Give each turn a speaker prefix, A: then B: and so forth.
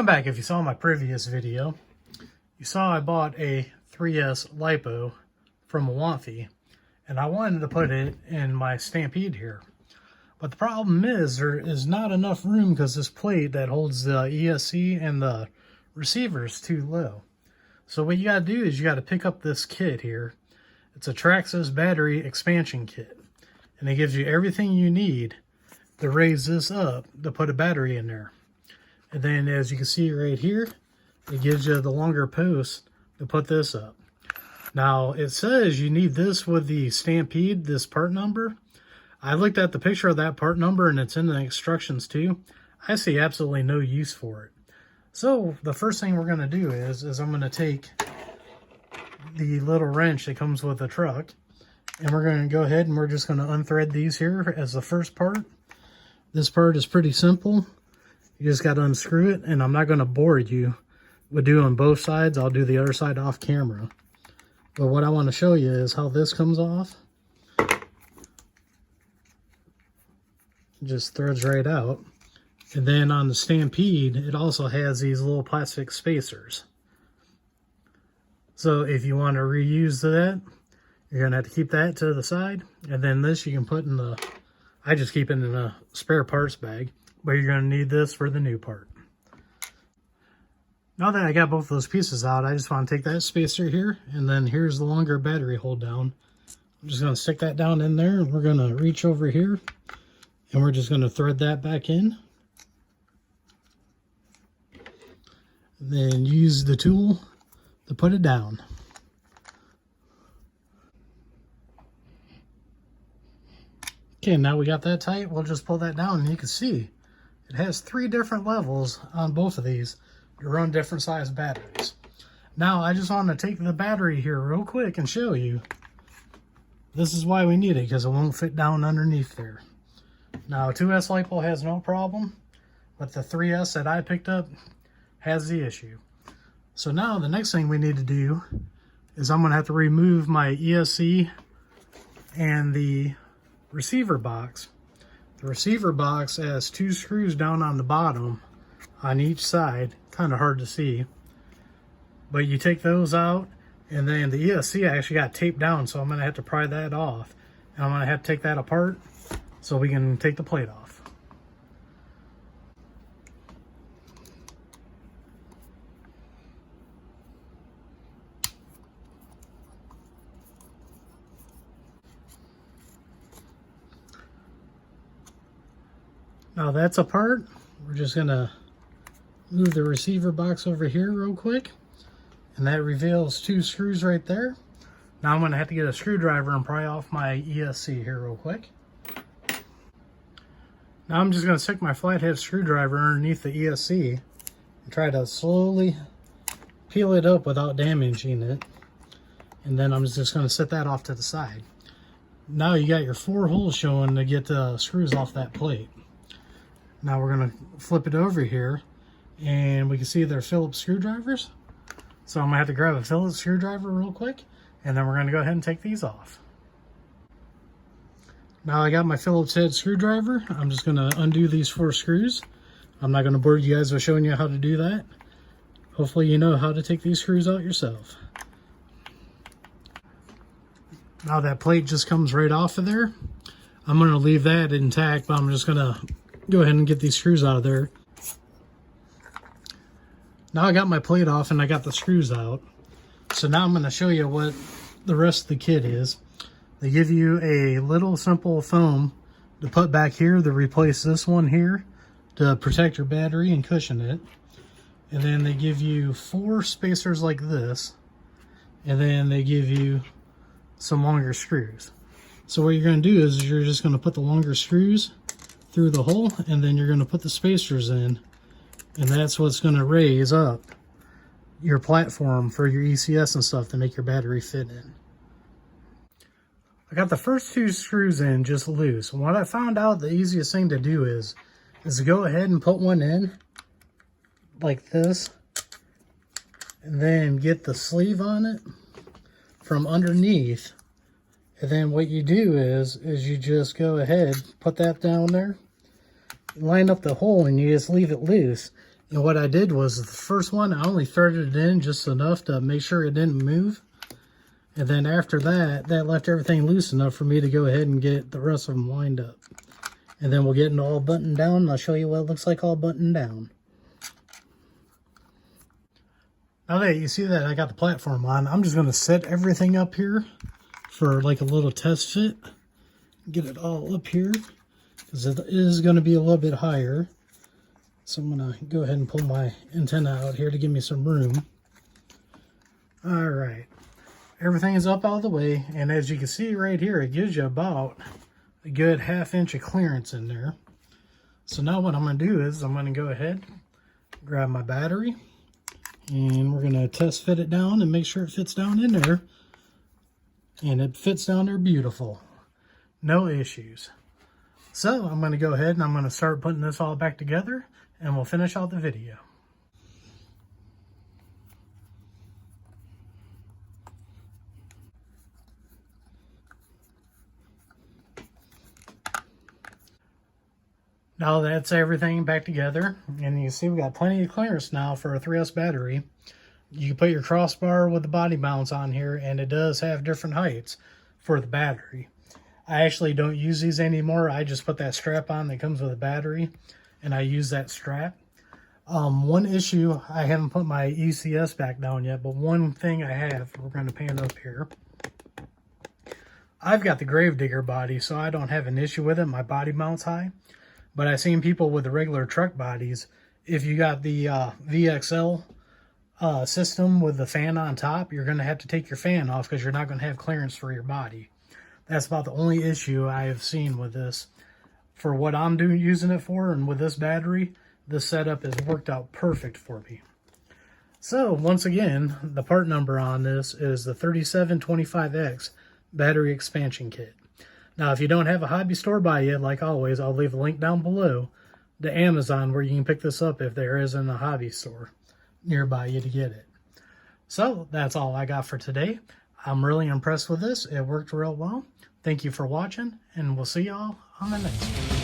A: Welcome back. If you saw my previous video, you saw I bought a 3S LiPo from Iwanti, and I wanted to put it in my Stampede here. But the problem is there is not enough room because this plate that holds the ESC and the receiver is too low. So what you got to do is you got to pick up this kit here. It's a Traxxas battery expansion kit, and it gives you everything you need to raise this up to put a battery in there. And then as you can see right here, it gives you the longer post to put this up. Now it says you need this with the Stampede, this part number. I looked at the picture of that part number and it's in the instructions too. I see absolutely no use for it. So the first thing we're gonna do is I'm gonna take the little wrench that comes with the truck, and we're gonna go ahead and we're just gonna unthread these here as the first part. This part is pretty simple. You just got to unscrew it, and I'm not going to bore you with doing both sides. I'll do the other side off camera. But what I want to show you is how this comes off. Just threads right out. And then on the Stampede, it also has these little plastic spacers. So if you want to reuse that, you're going to have to keep that to the side. And then this you can put in the, I just keep it in a spare parts bag. But you're going to need this for the new part. Now that I got both those pieces out, I just want to take that spacer here, and then here's the longer battery hold down. I'm just going to stick that down in there, and we're going to reach over here, and we're just going to thread that back in. And then use the tool to put it down. Okay, now we got that tight, we'll just pull that down, and you can see it has 3 different levels on both of these to run different size batteries. Now, I just want to take the battery here real quick and show you. This is why we need it, because it won't fit down underneath there. Now, 2S LiPo has no problem, but the 3S that I picked up has the issue. So now, the next thing we need to do is I'm going to have to remove my ESC and the receiver box. The receiver box has 2 screws down on the bottom on each side, kind of hard to see. But you take those out, and then the ESC actually got taped down, so I'm going to have to pry that off. And I'm going to have to take that apart so we can take the plate off. Now that's apart. We're just gonna move the receiver box over here real quick, and that reveals 2 screws right there. Now I'm gonna have to get a screwdriver and pry off my ESC here real quick. Now I'm just gonna stick my flathead screwdriver underneath the ESC and try to slowly peel it up without damaging it. And then I'm just gonna set that off to the side. Now you got your 4 holes showing to get the screws off that plate. Now we're going to flip it over here, and we can see they're Phillips screwdrivers. So I'm going to have to grab a Phillips screwdriver real quick, and then we're going to go ahead and take these off. Now I got my Phillips head screwdriver. I'm just going to undo these 4 screws. I'm not going to bore you guys with showing you how to do that. Hopefully you know how to take these screws out yourself. Now that plate just comes right off of there. I'm going to leave that intact, but I'm just going to go ahead and get these screws out of there. Now I got my plate off and I got the screws out. So now I'm going to show you what the rest of the kit is. They give you a little simple foam to put back here to replace this one here to protect your battery and cushion it. And then they give you 4 spacers like this. And then they give you some longer screws. So what you're going to do is you're just going to put the longer screws through the hole, and then you're going to put the spacers in, and that's what's going to raise up your platform for your ECS and stuff to make your battery fit in. I got the first 2 screws in just loose. And what I found out the easiest thing to do is to go ahead and put one in like this, and then get the sleeve on it from underneath. And then what you do is you just go ahead, put that down there, line up the hole, and you just leave it loose. And what I did was the first one, I only threaded it in just enough to make sure it didn't move. And then after that, that left everything loose enough for me to go ahead and get the rest of them lined up. And then we'll get it all buttoned down, and I'll show you what it looks like all buttoned down. Now that you see that I got the platform on, I'm just going to set everything up here for like a little test fit. Get it all up here, because it is going to be a little bit higher. So I'm going to go ahead and pull my antenna out here to give me some room. All right. Everything is up out of the way, and as you can see right here, it gives you about a good ½ inch of clearance in there. So now what I'm going to do is I'm going to go ahead, grab my battery, and we're going to test fit it down and make sure it fits down in there. And it fits down there beautiful. No issues. So I'm going to go ahead and I'm going to start putting this all back together, and we'll finish out the video. Now that's everything back together, and you can see we got plenty of clearance now for a 3S battery. You can put your crossbar with the body mounts on here, and it does have different heights for the battery. I actually don't use these anymore. I just put that strap on that comes with a battery, and I use that strap. One issue, I haven't put my ECS back down yet, but one thing I have, we're going to pan up here. I've got the Gravedigger body, so I don't have an issue with it. My body mount's high. But I've seen people with the regular truck bodies, if you got the VXL system with the fan on top, you're going to have to take your fan off because you're not going to have clearance for your body. That's about the only issue I have seen with this. For what I'm using it for, and with this battery, this setup has worked out perfect for me. So, once again, the part number on this is the 3725X battery expansion kit. Now, if you don't have a hobby store by yet, like always, I'll leave a link down below to Amazon where you can pick this up if there isn't a hobby store nearby you to get it. So, that's all I got for today. I'm really impressed with this. It worked real well. Thank you for watching, and we'll see y'all on the next one.